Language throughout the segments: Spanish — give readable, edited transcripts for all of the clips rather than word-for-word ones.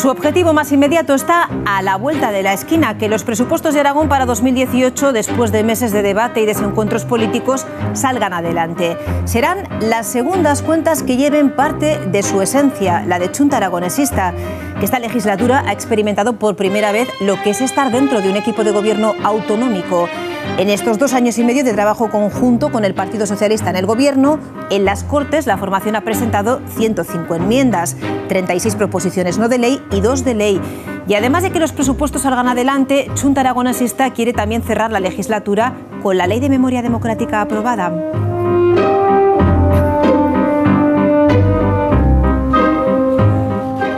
Su objetivo más inmediato está a la vuelta de la esquina, que los presupuestos de Aragón para 2018, después de meses de debate y desencuentros políticos, salgan adelante. Serán las segundas cuentas que lleven parte de su esencia, la de Chunta Aragonesista, que esta legislatura ha experimentado por primera vez lo que es estar dentro de un equipo de gobierno autonómico. En estos 2 años y medio de trabajo conjunto con el Partido Socialista en el Gobierno, en las Cortes la formación ha presentado 105 enmiendas, 36 proposiciones no de ley y 2 de ley. Y además de que los presupuestos salgan adelante, Chunta Aragonesista quiere también cerrar la legislatura con la Ley de Memoria Democrática aprobada.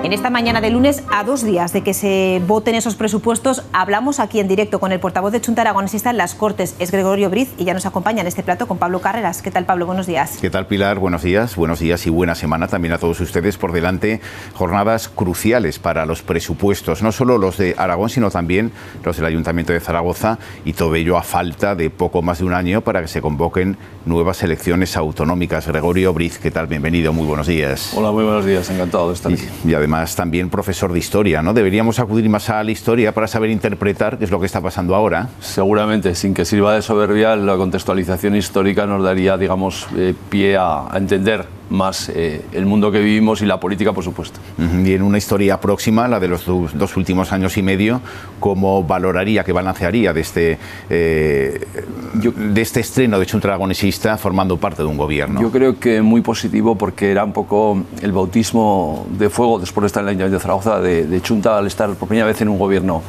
En esta mañana de lunes, a 2 días de que se voten esos presupuestos, hablamos aquí en directo con el portavoz de Chunta Aragonesista en las Cortes, es Gregorio Briz, y ya nos acompaña en este plato con Pablo Carreras. ¿Qué tal, Pablo? Buenos días. ¿Qué tal, Pilar? Buenos días y buena semana también a todos ustedes. Por delante, jornadas cruciales para los presupuestos, no solo los de Aragón, sino también los del Ayuntamiento de Zaragoza, y todo ello a falta de poco más de un año para que se convoquen nuevas elecciones autonómicas. Gregorio Briz, ¿qué tal? Bienvenido, muy buenos días. Hola, muy buenos días, encantado de estar aquí. Y además también profesor de historia, ¿no? Deberíamos acudir más a la historia para saber interpretar qué es lo que está pasando ahora. Seguramente, sin que sirva de soberbia, la contextualización histórica nos daría, digamos, pie a entender más el mundo que vivimos y la política, por supuesto. Y en una historia próxima, la de los 2 últimos años y medio, ¿cómo valoraría, qué balancearía de este estreno de Chunta Aragonesista formando parte de un gobierno? Yo creo que muy positivo, porque era un poco el bautismo de fuego después de estar en el Ayuntamiento de Zaragoza de Chunta, al estar por primera vez en un gobierno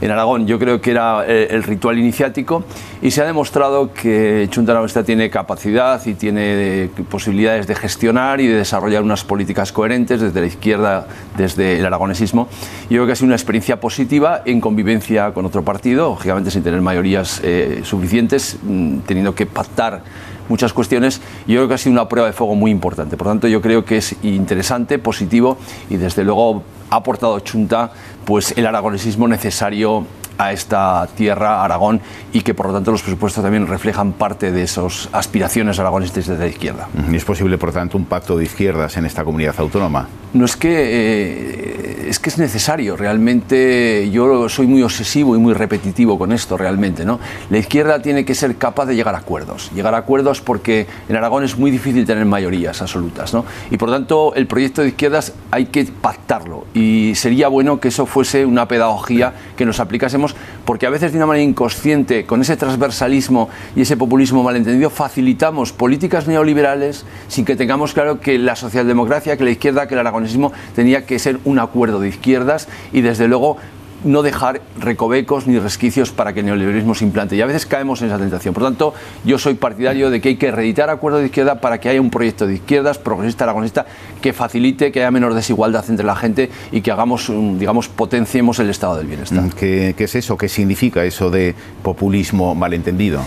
en Aragón. Yo creo que era el ritual iniciático, y se ha demostrado que Chunta Aragonesista tiene capacidad y tiene posibilidades de gestionar y de desarrollar unas políticas coherentes desde la izquierda, desde el aragonesismo. Yo creo que ha sido una experiencia positiva en convivencia con otro partido, lógicamente sin tener mayorías suficientes, teniendo que pactar muchas cuestiones. Yo creo que ha sido una prueba de fuego muy importante. Por tanto, yo creo que es interesante, positivo, y desde luego ha aportado Chunta pues el aragonesismo necesario a esta tierra, Aragón, y que por lo tanto los presupuestos también reflejan parte de esas aspiraciones aragonesistas desde la izquierda. ¿Y es posible, por tanto, un pacto de izquierdas en esta comunidad autónoma? No, es que es necesario. Realmente yo soy muy obsesivo y muy repetitivo con esto, realmente, ¿no? La izquierda tiene que ser capaz de llegar a acuerdos. Llegar a acuerdos, porque en Aragón es muy difícil tener mayorías absolutas, ¿no? Y por tanto el proyecto de izquierdas hay que pactarlo, y sería bueno que eso fuese una pedagogía que nos aplicásemos, porque a veces de una manera inconsciente, con ese transversalismo y ese populismo malentendido, facilitamos políticas neoliberales sin que tengamos claro que la socialdemocracia, que la izquierda, que el aragonesismo tenía que ser un acuerdo de izquierdas, y desde luego no dejar recovecos ni resquicios para que el neoliberalismo se implante, y a veces caemos en esa tentación. Por tanto, yo soy partidario de que hay que reeditar acuerdos de izquierda para que haya un proyecto de izquierdas progresista, aragonesista, que facilite que haya menor desigualdad entre la gente y que hagamos, digamos, potenciemos el estado del bienestar. ¿Qué es eso? ¿Qué significa eso de populismo malentendido?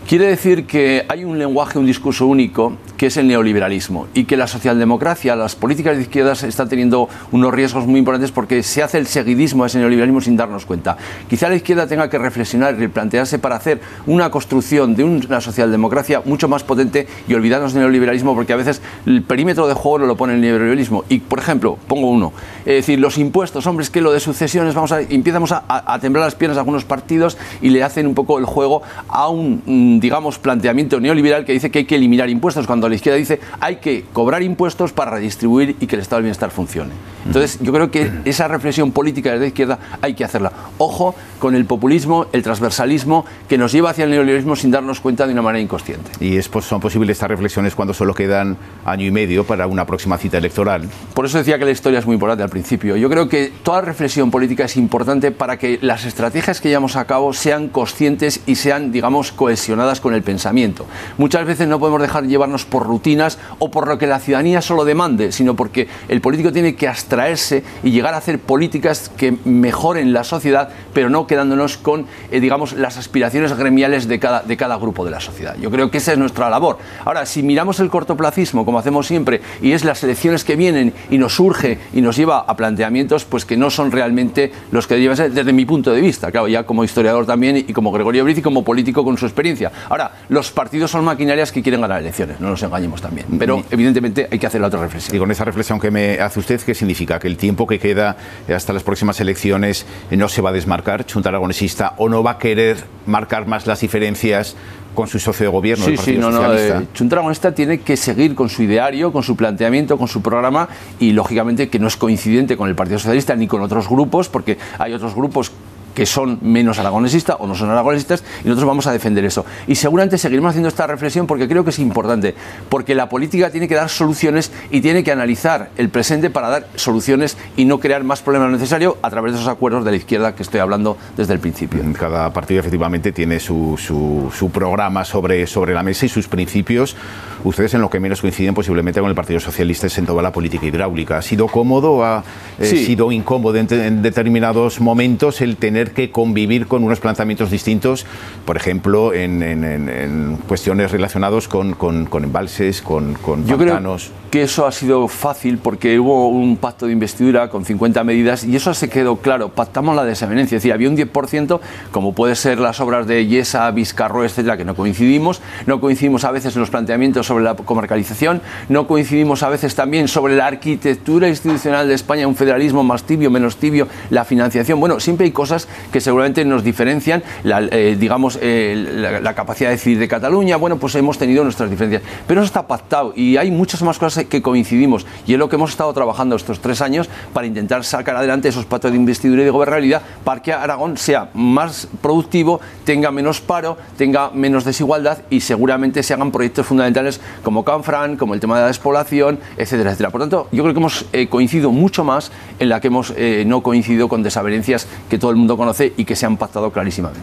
Quiere decir que hay un lenguaje, un discurso único, que es el neoliberalismo, y que la socialdemocracia, las políticas de izquierdas están teniendo unos riesgos muy importantes, porque se hace el seguidismo a ese neoliberalismo sin darnos cuenta. Quizá la izquierda tenga que reflexionar y replantearse para hacer una construcción de una socialdemocracia mucho más potente y olvidarnos del neoliberalismo, porque a veces el perímetro de juego no lo pone el neoliberalismo. Y, por ejemplo, pongo uno, es decir, los impuestos, hombre, es que lo de sucesiones, empezamos a temblar las piernas a algunos partidos y le hacen un poco el juego a un, digamos, planteamiento neoliberal que dice que hay que eliminar impuestos, cuando la izquierda dice hay que cobrar impuestos para redistribuir y que el estado del bienestar funcione. Entonces, yo creo que esa reflexión política desde la izquierda hay que hacerla. Ojo con el populismo, el transversalismo que nos lleva hacia el neoliberalismo sin darnos cuenta, de una manera inconsciente. ¿Y son posibles estas reflexiones cuando solo quedan año y medio para una próxima cita electoral? Por eso decía que la historia es muy importante al principio. Yo creo que toda reflexión política es importante para que las estrategias que llevamos a cabo sean conscientes y sean, digamos, cohesionadas con el pensamiento. Muchas veces no podemos dejar llevarnos por rutinas o por lo que la ciudadanía solo demande, sino porque el político tiene que abstraerse y llegar a hacer políticas que mejoren la sociedad, pero no quedándonos con, digamos, las aspiraciones gremiales de cada grupo de la sociedad. Yo creo que esa es nuestra labor. Ahora, si miramos el cortoplacismo, como hacemos siempre, y es las elecciones que vienen y nos surge y nos lleva a planteamientos pues que no son realmente los que deben ser, desde mi punto de vista, claro, ya como historiador también y como Gregorio Briz y como político con su experiencia. mayoría. Ahora, los partidos son maquinarias que quieren ganar elecciones, no nos engañemos también. Pero evidentemente hay que hacer la otra reflexión. Y con esa reflexión que me hace usted, ¿qué significa? ¿Que el tiempo que queda hasta las próximas elecciones no se va a desmarcar, Chunta Aragonesista, o no va a querer marcar más las diferencias con su socio de gobierno, el Partido Socialista? Chunta Aragonesta tiene que seguir con su ideario, con su planteamiento, con su programa, y lógicamente que no es coincidente con el Partido Socialista ni con otros grupos, porque hay otros grupos que son menos aragonesistas o no son aragonesistas, y nosotros vamos a defender eso. Y seguramente seguiremos haciendo esta reflexión porque creo que es importante, porque la política tiene que dar soluciones y tiene que analizar el presente para dar soluciones y no crear más problemas necesarios a través de esos acuerdos de la izquierda que estoy hablando desde el principio. Cada partido efectivamente tiene su programa sobre la mesa y sus principios. Ustedes en lo que menos coinciden posiblemente con el Partido Socialista es en toda la política hidráulica. ¿Ha sido cómodo o ha sido incómodo en determinados momentos el tener que convivir con unos planteamientos distintos, por ejemplo, en cuestiones relacionadas con embalses, con pantanos? Yo creo que eso ha sido fácil porque hubo un pacto de investidura con 50 medidas y eso se quedó claro. Pactamos la desavenencia, es decir, había un 10%, como puede ser las obras de Yesa, Vizcarro, etcétera, que no coincidimos a veces en los planteamientos sobre la comarcalización, no coincidimos a veces también sobre la arquitectura institucional de España, un federalismo más tibio, menos tibio, la financiación. Bueno, siempre hay cosas que seguramente nos diferencian, la capacidad de decidir de Cataluña. Bueno, pues hemos tenido nuestras diferencias, pero eso está pactado y hay muchas más cosas que coincidimos, y es lo que hemos estado trabajando estos 3 años para intentar sacar adelante esos pactos de investidura y de gobernabilidad para que Aragón sea más productivo, tenga menos paro, tenga menos desigualdad y seguramente se hagan proyectos fundamentales como Canfranc, como el tema de la despoblación, etcétera, etcétera. Por tanto, yo creo que hemos coincidido mucho más en la que hemos no coincidido con desavenencias que todo el mundo conoce y que se han pactado clarísimamente.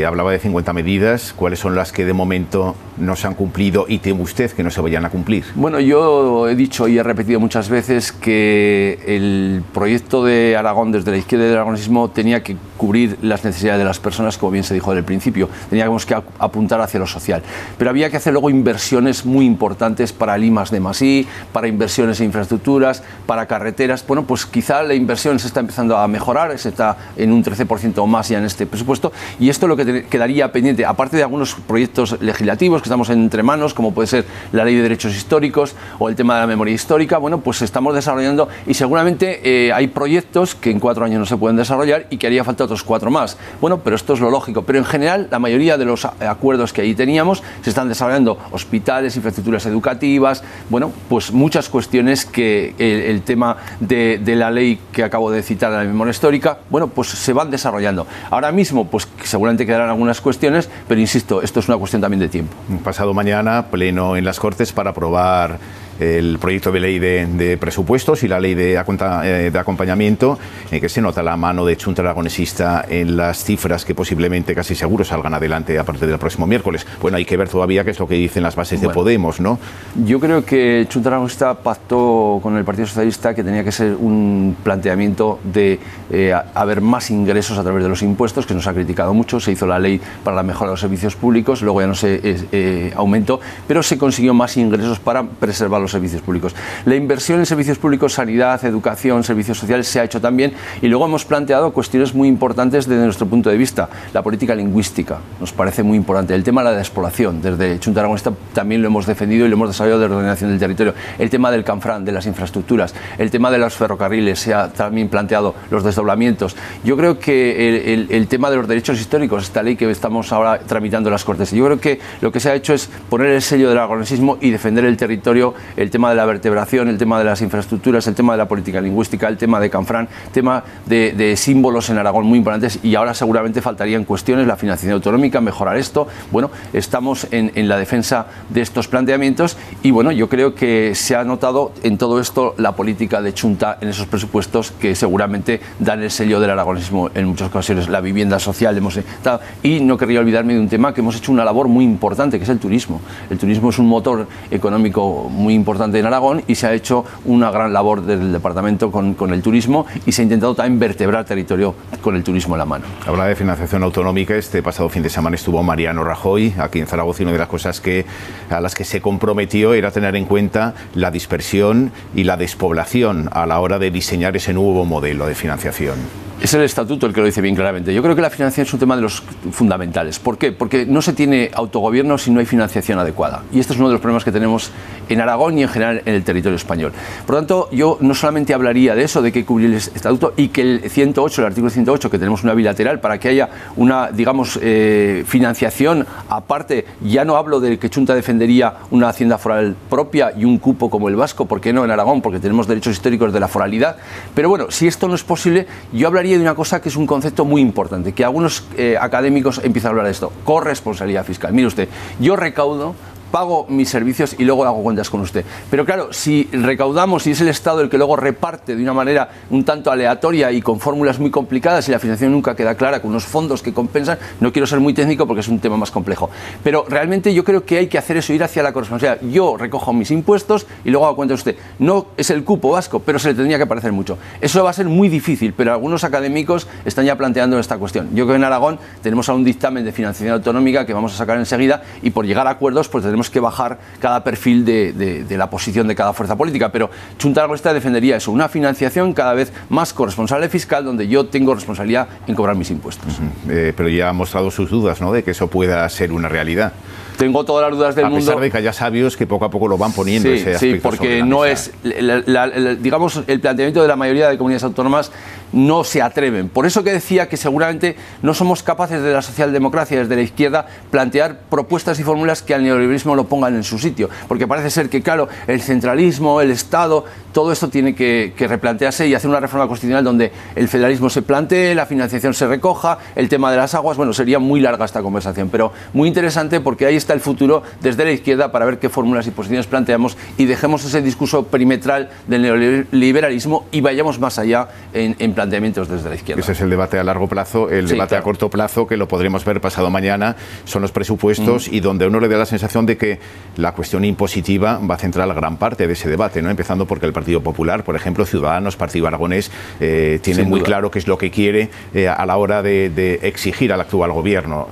Hablaba de 50 medidas. ¿Cuáles son las que de momento no se han cumplido y teme usted que no se vayan a cumplir? Bueno, yo he dicho y he repetido muchas veces que el proyecto de Aragón desde la izquierda del aragonesismo tenía que cubrir las necesidades de las personas, como bien se dijo desde el principio. Teníamos que apuntar hacia lo social. Pero había que hacer luego inversiones muy importantes para el I+D+I, para inversiones en infraestructuras, para carreteras. Bueno, pues quizá la inversión se está empezando a mejorar, se está en un 13% más ya en este presupuesto, y esto es lo que quedaría pendiente, aparte de algunos proyectos legislativos que estamos entre manos, como puede ser la Ley de Derechos Históricos o el tema de la memoria histórica. Bueno, pues estamos desarrollando y seguramente hay proyectos que en 4 años no se pueden desarrollar y que haría falta otros 4 más. Bueno, pero esto es lo lógico, pero en general la mayoría de los acuerdos que ahí teníamos se están desarrollando: hospitales, infraestructuras educativas, bueno, pues muchas cuestiones que el tema de la ley que acabo de citar, de la memoria histórica, bueno, pues se van desarrollando. Ahora mismo, pues seguramente quedarán algunas cuestiones, pero insisto, esto es una cuestión también de tiempo. Pasado mañana, pleno en las Cortes para aprobar el proyecto de ley de presupuestos y la ley de acompañamiento, en que se nota la mano de Chunta Aragonesista en las cifras que posiblemente, casi seguro, salgan adelante a partir del próximo miércoles. Bueno, hay que ver todavía qué es lo que dicen las bases de Podemos, ¿no? Yo creo que Chunta Aragonesista pactó con el Partido Socialista que tenía que ser un planteamiento de haber más ingresos a través de los impuestos, que nos ha criticado mucho. Se hizo la ley para la mejora de los servicios públicos, luego ya no se aumentó, pero se consiguió más ingresos para preservar los servicios públicos. La inversión en servicios públicos, sanidad, educación, servicios sociales se ha hecho también, y luego hemos planteado cuestiones muy importantes desde nuestro punto de vista. La política lingüística nos parece muy importante, el tema de la despoblación, desde Chunta Aragonesta también lo hemos defendido y lo hemos desarrollado de ordenación del territorio, el tema del Canfranc, de las infraestructuras, el tema de los ferrocarriles, se ha también planteado los desdoblamientos. Yo creo que el tema de los derechos históricos, esta ley que estamos ahora tramitando en las Cortes, yo creo que lo que se ha hecho es poner el sello del aragonesismo y defender el territorio, el tema de la vertebración, el tema de las infraestructuras, el tema de la política lingüística, el tema de Canfranc, tema de símbolos en Aragón muy importantes, y ahora seguramente faltarían cuestiones, la financiación autonómica, mejorar esto. Bueno, estamos en la defensa de estos planteamientos y bueno, yo creo que se ha notado en todo esto la política de Chunta en esos presupuestos que seguramente dan el sello del aragonesismo en muchas ocasiones, la vivienda social, y no querría olvidarme de un tema que hemos hecho una labor muy importante, que es el turismo. El turismo es un motor económico muy importante en Aragón y se ha hecho una gran labor del departamento con el turismo, y se ha intentado también vertebrar territorio con el turismo en la mano. Habla de financiación autonómica. Este pasado fin de semana estuvo Mariano Rajoy aquí en Zaragoza, y una de las cosas a las que se comprometió era tener en cuenta la dispersión y la despoblación a la hora de diseñar ese nuevo modelo de financiación. Es el estatuto el que lo dice bien claramente. Yo creo que la financiación es un tema de los fundamentales. ¿Por qué? Porque no se tiene autogobierno si no hay financiación adecuada. Y este es uno de los problemas que tenemos en Aragón y en general en el territorio español. Por lo tanto, yo no solamente hablaría de eso, de que cubrir el estatuto y que el 108, el artículo 108, que tenemos una bilateral para que haya una, digamos, financiación aparte. Ya no hablo de que Chunta defendería una hacienda foral propia y un cupo como el vasco. ¿Por qué no en Aragón? Porque tenemos derechos históricos de la foralidad. Pero bueno, si esto no es posible, yo hablaría de una cosa que es un concepto muy importante, que algunos académicos empiezan a hablar de esto: corresponsabilidad fiscal. Mire usted, yo recaudo, pago mis servicios y luego hago cuentas con usted. Pero claro, si recaudamos y es el Estado el que luego reparte de una manera un tanto aleatoria y con fórmulas muy complicadas y la financiación nunca queda clara, con unos fondos que compensan, no quiero ser muy técnico porque es un tema más complejo. Pero realmente yo creo que hay que hacer eso, ir hacia la corresponsabilidad. Yo recojo mis impuestos y luego hago cuentas usted. No es el cupo vasco, pero se le tendría que parecer mucho. Eso va a ser muy difícil, pero algunos académicos están ya planteando esta cuestión. Yo creo que en Aragón tenemos a un dictamen de financiación autonómica que vamos a sacar enseguida y por llegar a acuerdos pues tenemos que bajar cada perfil de la posición de cada fuerza política, pero Chunta Aragonesa defendería eso, una financiación cada vez más corresponsable fiscal, donde yo tengo responsabilidad en cobrar mis impuestos. Pero ya ha mostrado sus dudas, ¿no?, de que eso pueda ser una realidad. Tengo todas las dudas del mundo. A pesar de que haya sabios que poco a poco lo van poniendo ese aspecto. Sí, porque no es, digamos, el planteamiento de la mayoría de comunidades autónomas no se atreven. Por eso que decía que seguramente no somos capaces de la socialdemocracia, desde la izquierda, plantear propuestas y fórmulas que al neoliberalismo lo pongan en su sitio. Porque parece ser que, claro, el centralismo, el Estado, todo esto tiene que replantearse y hacer una reforma constitucional donde el federalismo se plantee, la financiación se recoja, el tema de las aguas. Bueno, sería muy larga esta conversación, pero muy interesante porque ahí está el futuro desde la izquierda para ver qué fórmulas y posiciones planteamos y dejemos ese discurso perimetral del neoliberalismo y vayamos más allá en planteamientos desde la izquierda. Ese es el debate a largo plazo. El debate a corto plazo, que lo podremos ver pasado mañana, son los presupuestos y donde a uno le da la sensación de que la cuestión impositiva va a centrar gran parte de ese debate, ¿no? Empezando porque el Partido Popular, por ejemplo, Ciudadanos, Partido Aragonés, tiene muy claro qué es lo que quiere a la hora de exigir al actual gobierno,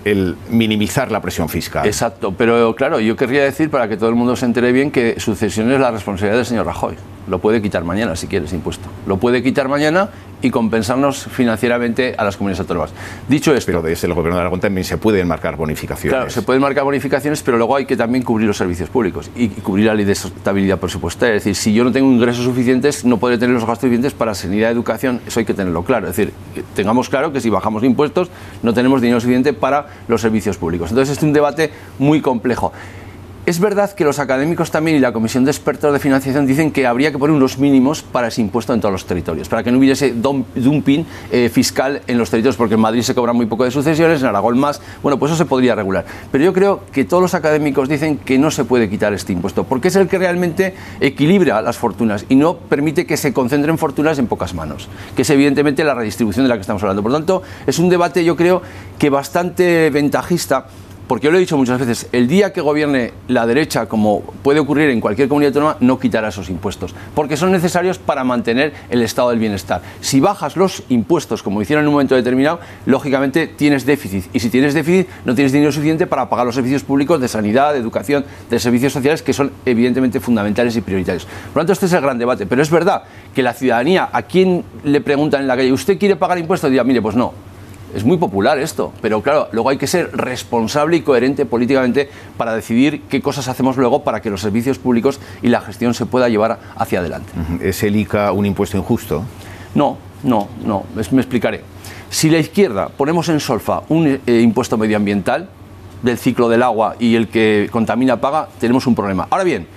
el minimizar la presión fiscal. Exacto, pero claro, yo querría decir, para que todo el mundo se entere bien, que sucesión es la responsabilidad del señor Rajoy. Lo puede quitar mañana, si quiere, ese impuesto. Lo puede quitar mañana y compensarnos financieramente a las comunidades autónomas. Dicho esto... Pero desde el gobierno de Aragón también se pueden marcar bonificaciones. Claro, se pueden marcar bonificaciones, pero luego hay que también cubrir los servicios públicos y cubrir la ley de estabilidad presupuestaria. Es decir, si yo no tengo ingresos suficientes, no podré tener los gastos suficientes para sanidad y educación. Eso hay que tenerlo claro. Es decir, tengamos claro que si bajamos impuestos, no tenemos dinero suficiente para los servicios públicos. Entonces, es un debate muy complejo. Es verdad que los académicos también y la Comisión de Expertos de Financiación dicen que habría que poner unos mínimos para ese impuesto en todos los territorios, para que no hubiese dumping fiscal en los territorios, porque en Madrid se cobra muy poco de sucesiones, en Aragón más. Bueno, pues eso se podría regular. Pero yo creo que todos los académicos dicen que no se puede quitar este impuesto, porque es el que realmente equilibra las fortunas y no permite que se concentren fortunas en pocas manos, que es evidentemente la redistribución de la que estamos hablando. Por lo tanto, es un debate, yo creo, que bastante ventajista. Porque yo lo he dicho muchas veces, el día que gobierne la derecha, como puede ocurrir en cualquier comunidad autónoma, no quitará esos impuestos, porque son necesarios para mantener el estado del bienestar. Si bajas los impuestos, como hicieron en un momento determinado, lógicamente tienes déficit, y si tienes déficit no tienes dinero suficiente para pagar los servicios públicos de sanidad, de educación, de servicios sociales, que son evidentemente fundamentales y prioritarios. Por lo tanto, este es el gran debate, pero es verdad que la ciudadanía, a quien le preguntan en la calle, ¿usted quiere pagar impuestos? Dirá, mire, pues no. Es muy popular esto, pero claro, luego hay que ser responsable y coherente políticamente para decidir qué cosas hacemos luego para que los servicios públicos y la gestión se pueda llevar hacia adelante. ¿Es el ICA un impuesto injusto? No, me explicaré. Si la izquierda ponemos en solfa un impuesto medioambiental del ciclo del agua y el que contamina paga, tenemos un problema. Ahora bien,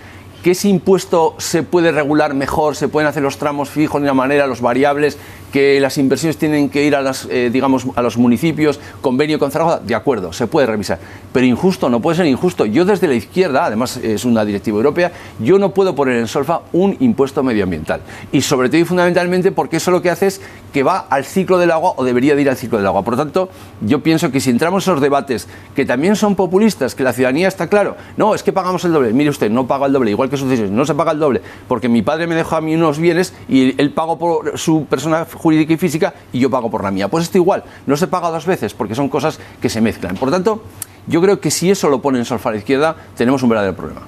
que ese impuesto se puede regular mejor, se pueden hacer los tramos fijos de una manera, los variables, que las inversiones tienen que ir a los municipios, convenio con Zaragoza, de acuerdo, se puede revisar. Pero injusto, no puede ser injusto. Yo desde la izquierda, además es una directiva europea, yo no puedo poner en solfa un impuesto medioambiental. Y sobre todo y fundamentalmente porque eso lo que hace es que va al ciclo del agua o debería de ir al ciclo del agua. Por lo tanto, yo pienso que si entramos en esos debates que también son populistas, que la ciudadanía está claro, no, es que pagamos el doble. Mire usted, no paga el doble, igual que sucesiones, no se paga el doble, porque mi padre me dejó a mí unos bienes y él pagó por su persona jurídica y física y yo pago por la mía. Pues esto igual, no se paga dos veces porque son cosas que se mezclan. Por lo tanto, yo creo que si eso lo pone en solfa a la izquierda, tenemos un verdadero problema.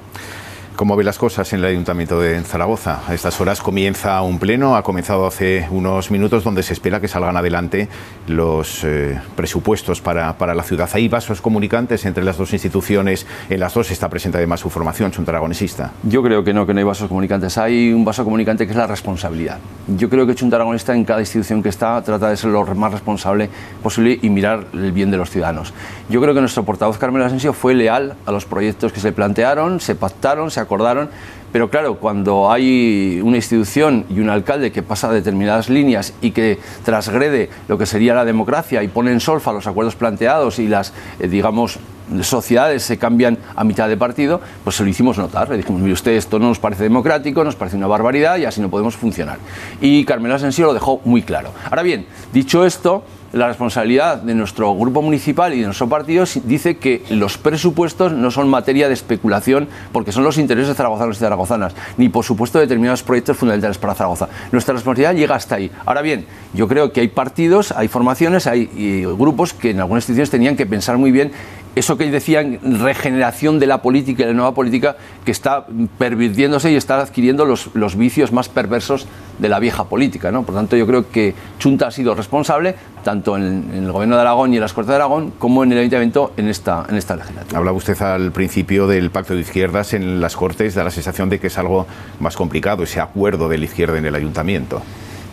¿Cómo ve las cosas en el Ayuntamiento de Zaragoza? A estas horas comienza un pleno, ha comenzado hace unos minutos, donde se espera que salgan adelante los presupuestos para la ciudad. ¿Hay vasos comunicantes entre las dos instituciones? En las dos está presente además su formación, Chunta Aragonesista. Yo creo que no hay vasos comunicantes. Hay un vaso comunicante que es la responsabilidad. Yo creo que Chunta Aragonesista, en cada institución que está, trata de ser lo más responsable posible y mirar el bien de los ciudadanos. Yo creo que nuestro portavoz Carmelo Asensio fue leal a los proyectos que se plantearon, se pactaron, se acordaron, pero claro, cuando hay una institución y un alcalde que pasa determinadas líneas y que transgrede lo que sería la democracia y pone en solfa los acuerdos planteados y las, digamos, sociedades se cambian a mitad de partido, pues se lo hicimos notar. Le dijimos, mire usted, esto no nos parece democrático, nos parece una barbaridad y así no podemos funcionar. Y Carmelo Asensio lo dejó muy claro. Ahora bien, dicho esto, la responsabilidad de nuestro grupo municipal y de nuestro partido dice que los presupuestos no son materia de especulación, porque son los intereses de zaragozanos y zaragozanas, ni por supuesto determinados proyectos fundamentales para Zaragoza. Nuestra responsabilidad llega hasta ahí. Ahora bien, yo creo que hay partidos, hay formaciones, hay grupos que en algunas instituciones tenían que pensar muy bien eso que decían, regeneración de la política y la nueva política, que está pervirtiéndose y está adquiriendo los vicios más perversos de la vieja política, ¿no? Por tanto, yo creo que Chunta ha sido responsable, tanto en el Gobierno de Aragón y en las Cortes de Aragón, como en el Ayuntamiento en esta legislatura. Hablaba usted al principio del pacto de izquierdas en las Cortes, da la sensación de que es algo más complicado, ese acuerdo de la izquierda en el Ayuntamiento.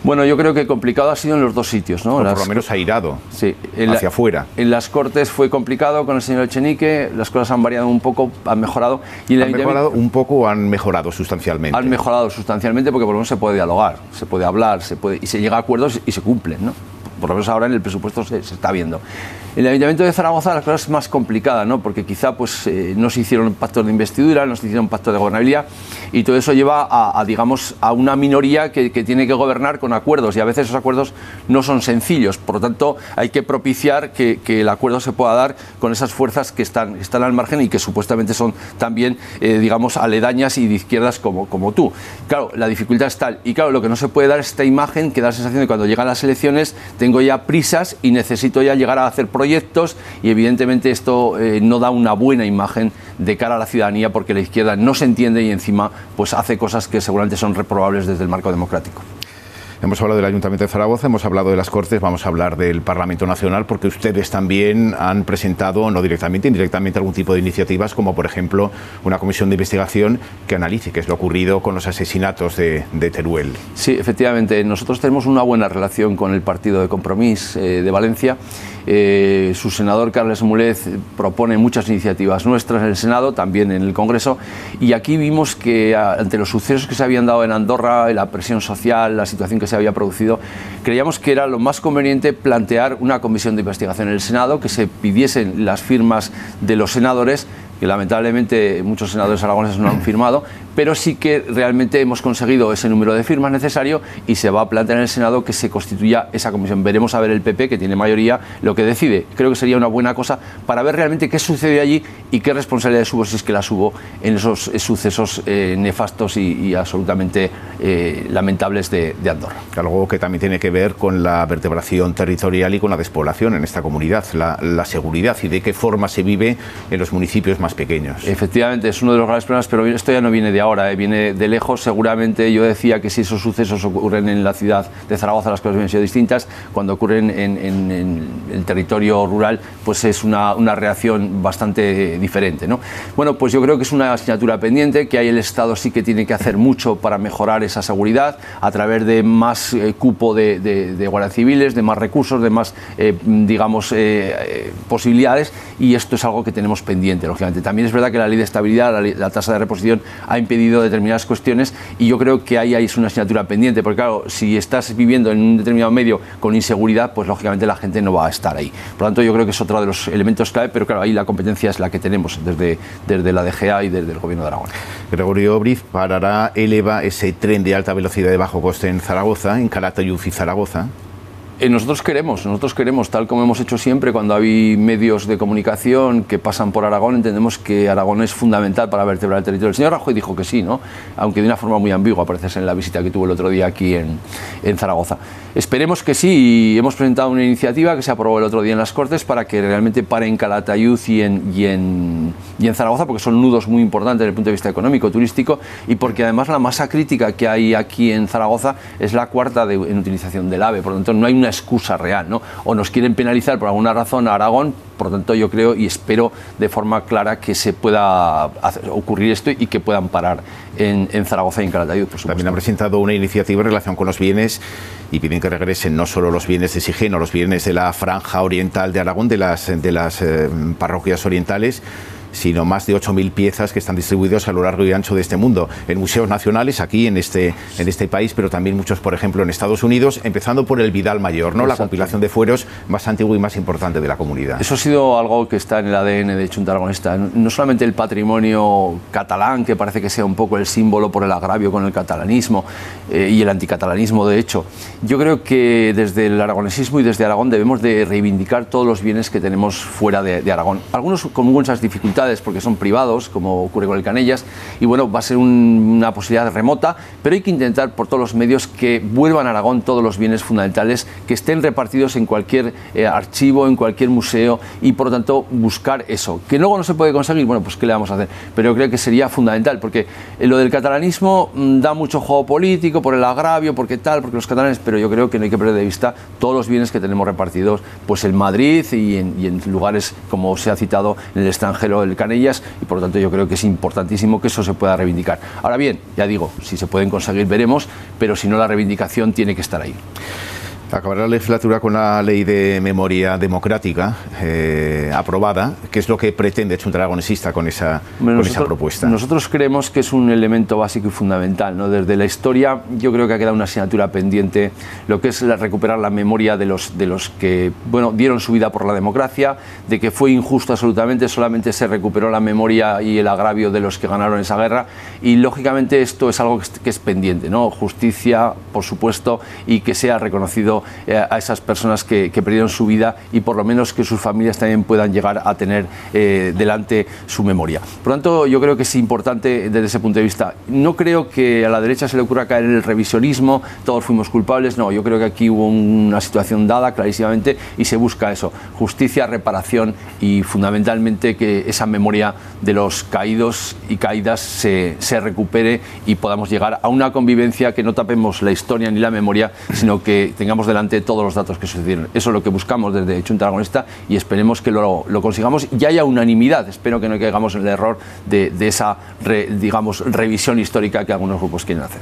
Bueno, yo creo que complicado ha sido en los dos sitios, ¿no? Por lo menos airado, sí, hacia afuera. En las Cortes fue complicado con el señor Echenique, las cosas han variado un poco, han mejorado. Y ¿Han mejorado un poco o han mejorado sustancialmente? Han mejorado sustancialmente porque por lo menos se puede dialogar, se puede hablar, y se llega a acuerdos y se cumplen, ¿no? Por lo menos ahora en el presupuesto se está viendo. En el Ayuntamiento de Zaragoza la cosa es más complicada, ¿no? Porque quizá pues, no se hicieron pactos de investidura, no se hicieron pactos de gobernabilidad, y todo eso lleva digamos, a una minoría que tiene que gobernar con acuerdos, y a veces esos acuerdos no son sencillos. Por lo tanto, hay que propiciar que el acuerdo se pueda dar con esas fuerzas que están al margen y que supuestamente son también, digamos, aledañas y de izquierdas como tú. Claro, la dificultad es tal, y claro, lo que no se puede dar es esta imagen que da la sensación de que cuando llegan las elecciones tengo ya prisas y necesito ya llegar a hacer proyectos, y evidentemente esto no da una buena imagen de cara a la ciudadanía, porque la izquierda no se entiende y encima pues hace cosas que seguramente son reprobables desde el marco democrático. Hemos hablado del Ayuntamiento de Zaragoza, hemos hablado de las Cortes, vamos a hablar del Parlamento Nacional, porque ustedes también han presentado, no directamente, indirectamente, algún tipo de iniciativas, como por ejemplo una comisión de investigación que analice qué es lo ocurrido con los asesinatos de Teruel. Sí, efectivamente, nosotros tenemos una buena relación con el Partido de Compromís de Valencia. Su senador Carles Mulet propone muchas iniciativas nuestras en el Senado, también en el Congreso, y aquí vimos que ante los sucesos que se habían dado en Andorra, la presión social, la situación que se había producido, creíamos que era lo más conveniente plantear una comisión de investigación en el Senado, que se pidiesen las firmas de los senadores, que lamentablemente muchos senadores aragoneses no han firmado, pero sí que realmente hemos conseguido ese número de firmas necesario y se va a plantear en el Senado que se constituya esa comisión. Veremos a ver el PP, que tiene mayoría, lo que decide. Creo que sería una buena cosa para ver realmente qué sucedió allí y qué responsabilidades hubo, si es que las hubo, en esos sucesos nefastos y absolutamente lamentables de Andorra. Algo que también tiene que ver con la vertebración territorial y con la despoblación en esta comunidad, la seguridad y de qué forma se vive en los municipios más pequeños. Efectivamente, es uno de los graves problemas, pero esto ya no viene de ahora, viene de lejos. Seguramente yo decía que si esos sucesos ocurren en la ciudad de Zaragoza, las cosas habían sido distintas. Cuando ocurren en el territorio rural, pues es una reacción bastante diferente, ¿no? Bueno, pues yo creo que es una asignatura pendiente, que ahí el Estado sí que tiene que hacer mucho para mejorar esa seguridad, a través de más cupo de guardias civiles, de más recursos, de más, digamos, posibilidades, y esto es algo que tenemos pendiente, lógicamente. También es verdad que la ley de estabilidad, la tasa de reposición, ha impedido determinadas cuestiones, y yo creo que ahí es una asignatura pendiente, porque claro, si estás viviendo en un determinado medio con inseguridad, pues lógicamente la gente no va a estar ahí. Por lo tanto, yo creo que es otro de los elementos clave, pero claro, ahí la competencia es la que tenemos desde la DGA y desde el Gobierno de Aragón. Gregorio Briz, parará el EVA, ese tren de alta velocidad de bajo coste en Zaragoza, en Calatayud y Zaragoza. Nosotros queremos, tal como hemos hecho siempre, cuando hay medios de comunicación que pasan por Aragón, entendemos que Aragón es fundamental para vertebrar el territorio. El señor Rajoy dijo que sí, ¿no? Aunque de una forma muy ambigua, parece ser en la visita que tuvo el otro día aquí en Zaragoza. Esperemos que sí, y hemos presentado una iniciativa que se aprobó el otro día en las Cortes para que realmente pare en Calatayud y en Zaragoza, porque son nudos muy importantes desde el punto de vista económico, turístico, y porque además la masa crítica que hay aquí en Zaragoza es la cuarta en utilización del AVE, por lo tanto no hay una excusa real, ¿no? O nos quieren penalizar por alguna razón a Aragón, por lo tanto yo creo y espero de forma clara que se pueda ocurrir esto y que puedan parar en Zaragoza y en Calatayud, por supuesto. También han presentado una iniciativa en relación con los bienes y piden que regresen no solo los bienes de Sigeno, los bienes de la franja oriental de Aragón, de las parroquias orientales, sino más de 8.000 piezas que están distribuidas a lo largo y ancho de este mundo, en museos nacionales aquí en este país, pero también muchos, por ejemplo, en Estados Unidos, empezando por el Vidal Mayor, ¿no? La compilación de fueros más antiguo y más importante de la comunidad. Eso ha sido algo que está en el ADN de Chunta Aragonista, no solamente el patrimonio catalán, que parece que sea un poco el símbolo por el agravio con el catalanismo y el anticatalanismo, de hecho. Yo creo que desde el aragonesismo y desde Aragón debemos de reivindicar todos los bienes que tenemos fuera de Aragón, algunos con muchas dificultades porque son privados, como ocurre con el Canellas, y bueno, va a ser una posibilidad remota, pero hay que intentar por todos los medios que vuelvan a Aragón todos los bienes fundamentales que estén repartidos en cualquier archivo, en cualquier museo, y por lo tanto buscar eso. Que luego no se puede conseguir, bueno, pues ¿qué le vamos a hacer? Pero creo que sería fundamental, porque lo del catalanismo da mucho juego político, por el agravio, porque los catalanes, pero yo creo que no hay que perder de vista todos los bienes que tenemos repartidos pues en Madrid y en lugares, como se ha citado, en el extranjero, el Canellas, y por lo tanto yo creo que es importantísimo que eso se pueda reivindicar. Ahora bien, ya digo, si se pueden conseguir veremos, pero si no, la reivindicación tiene que estar ahí. Acabará la legislatura con la ley de memoria democrática aprobada. ¿Qué es lo que pretende Chunta Aragonesista con esa propuesta? Nosotros creemos que es un elemento básico y fundamental, ¿no? Desde la historia yo creo que ha quedado una asignatura pendiente, lo que es recuperar la memoria de los que dieron su vida por la democracia, de que fue injusto absolutamente, solamente se recuperó la memoria y el agravio de los que ganaron esa guerra, y lógicamente esto es algo que es pendiente, ¿no? Justicia, por supuesto, y que sea reconocido a esas personas que perdieron su vida, y por lo menos que sus familias también puedan llegar a tener delante su memoria. Por lo tanto, yo creo que es importante desde ese punto de vista. No creo que a la derecha se le ocurra caer en el revisionismo, todos fuimos culpables, no, yo creo que aquí hubo una situación dada clarísimamente y se busca eso, justicia, reparación y fundamentalmente que esa memoria de los caídos y caídas se recupere y podamos llegar a una convivencia que no tapemos la historia ni la memoria, sino que tengamos delante todos los datos que sucedieron. Eso es lo que buscamos desde Chunta Aragonista y esperemos que lo consigamos y haya unanimidad. Espero que no caigamos en el error de esa, revisión histórica que algunos grupos quieren hacer.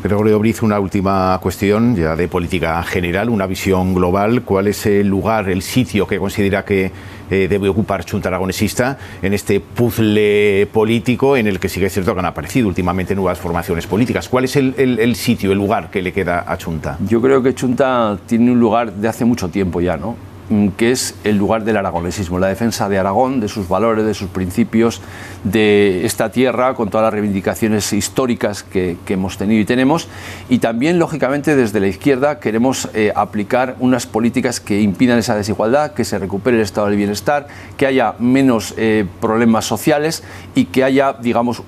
Gregorio Briz, una última cuestión ya de política general, una visión global. ¿Cuál es el lugar, el sitio que considera que debe ocupar Chunta Aragonesista en este puzzle político en el que sí que es cierto que han aparecido últimamente nuevas formaciones políticas? ¿Cuál es el sitio, el lugar que le queda a Chunta? Yo creo que Chunta tiene un lugar de hace mucho tiempo ya, ¿no? Que es el lugar del aragonesismo, la defensa de Aragón, de sus valores, de sus principios, de esta tierra, con todas las reivindicaciones históricas que hemos tenido y tenemos, y también, lógicamente, desde la izquierda queremos aplicar unas políticas que impidan esa desigualdad, que se recupere el estado del bienestar, que haya menos problemas sociales y que haya,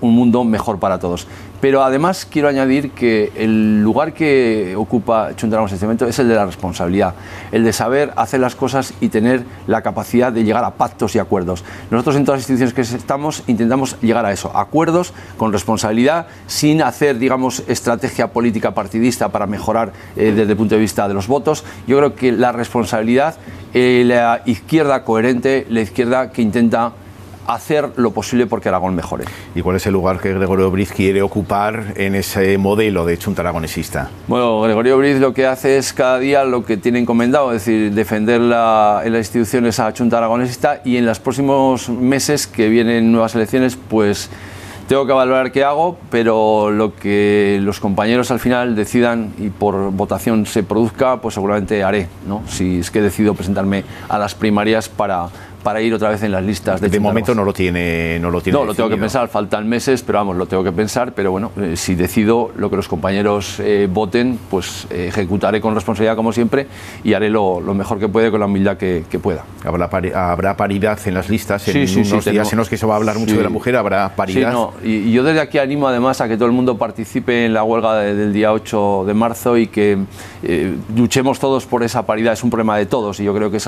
un mundo mejor para todos. Pero además quiero añadir que el lugar que ocupa Chunta Aragonesa en este momento es el de la responsabilidad, el de saber hacer las cosas y tener la capacidad de llegar a pactos y acuerdos. Nosotros en todas las instituciones que estamos intentamos llegar a eso, acuerdos con responsabilidad, sin hacer, estrategia política partidista para mejorar desde el punto de vista de los votos. Yo creo que la responsabilidad, la izquierda coherente, la izquierda que intenta hacer lo posible porque Aragón mejore. ¿Y cuál es el lugar que Gregorio Briz quiere ocupar en ese modelo de Chunta Aragonesista? Bueno, Gregorio Briz lo que hace es cada día lo que tiene encomendado, es decir, defender en las instituciones a Chunta Aragonesista, y en los próximos meses que vienen nuevas elecciones, pues tengo que valorar qué hago, pero lo que los compañeros al final decidan y por votación se produzca, pues seguramente haré, ¿no? Si es que decido presentarme a las primarias para para ir otra vez en las listas de momento no lo tiene. No, lo tengo que pensar, faltan meses, pero vamos, lo tengo que pensar. Pero bueno, si decido lo que los compañeros voten, pues ejecutaré con responsabilidad como siempre y haré lo mejor que puede con la humildad que pueda. Habrá paridad en las listas en unos días en los que se va a hablar mucho de la mujer, habrá paridad. Sí, no, y yo desde aquí animo además a que todo el mundo participe en la huelga del día 8 de marzo y que luchemos todos por esa paridad. Es un problema de todos y yo creo que es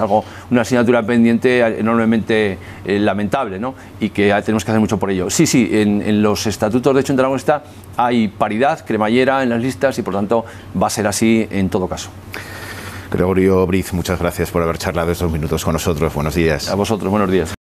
una asignatura pendiente enormemente lamentable, ¿no? Y que tenemos que hacer mucho por ello. Sí, en los estatutos de hecho en Aragón hay paridad cremallera en las listas y por tanto va a ser así en todo caso. Gregorio Briz, muchas gracias por haber charlado estos minutos con nosotros. Buenos días. A vosotros, buenos días.